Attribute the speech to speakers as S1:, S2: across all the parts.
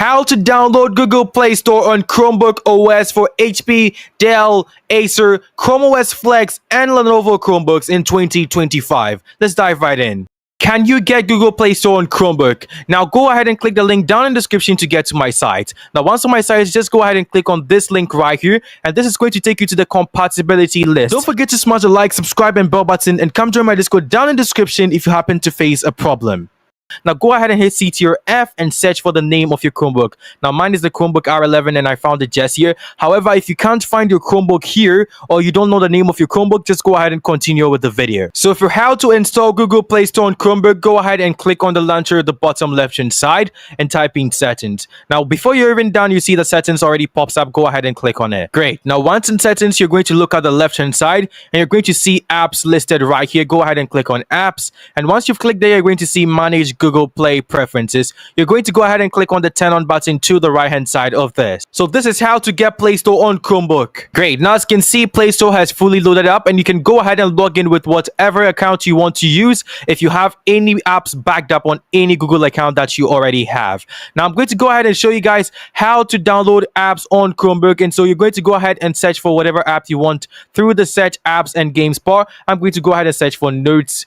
S1: how to download Google Play Store on Chromebook OS for HP, Dell, Acer, Chrome OS Flex, and Lenovo Chromebooks in 2025. Let's dive right in. Can you get Google Play Store on Chromebook? Now go ahead and click the link down in the description to get to my site. Now once on my site, just go ahead and click on this link right here, and this is going to take you to the compatibility list. Don't forget to smash the like, subscribe, and bell button, and come join my Discord down in the description if you happen to face a problem. Now go ahead and hit Ctrl F and search for the name of your Chromebook. Now mine is the Chromebook R11 and I found it just here. However, if you can't find your Chromebook here or you don't know the name of your Chromebook, just go ahead and continue with the video. So for how to install Google Play Store on Chromebook, go ahead and click on the launcher at the bottom left hand side and type in settings. Now before you're even done, you see the settings already pops up. Go ahead and click on it. Great. Now once in settings, you're going to look at the left hand side and you're going to see apps listed right here. Go ahead and click on apps, and once you've clicked there, you're going to see manage Google Play preferences. You're going to go ahead and click on the turn on button to the right hand side of this. So this is how to get Play Store on Chromebook. Great. Now as you can see, Play Store has fully loaded up and you can go ahead and log in with whatever account you want to use if you have any apps backed up on any Google account that you already have. Now I'm going to go ahead and show you guys how to download apps on Chromebook, and so you're going to go ahead and search for whatever app you want through the search apps and games bar. I'm going to go ahead and search for Notes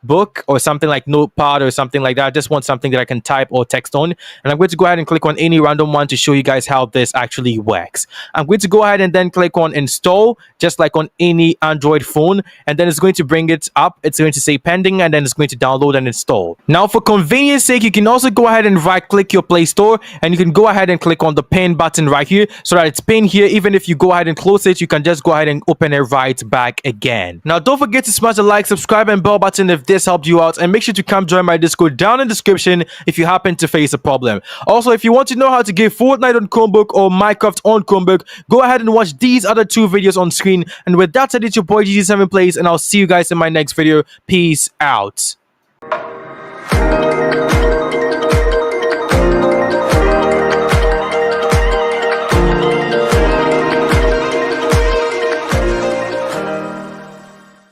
S1: book or something like Notepad or something like that. I just want something that I can type or text on, and I'm going to go ahead and click on any random one to show you guys how this actually works. I'm going to go ahead and then click on install, just like on any Android phone, and then it's going to bring it up. It's going to say pending, and then it's going to download and install. Now for convenience sake, you can also go ahead and right click your Play Store, and you can go ahead and click on the pin button right here so that it's pinned here. Even if you go ahead and close it, you can just go ahead and open it right back again. Now don't forget to smash the like, subscribe, and bell button if this helped you out, and make sure to come join my Discord down in the description if you happen to face a problem. Also, if you want to know how to get Fortnite on Chromebook or Minecraft on Chromebook, go ahead and watch these other two videos on screen. And with that said, it's your boy GG7 Plays, and I'll see you guys in my next video. Peace out.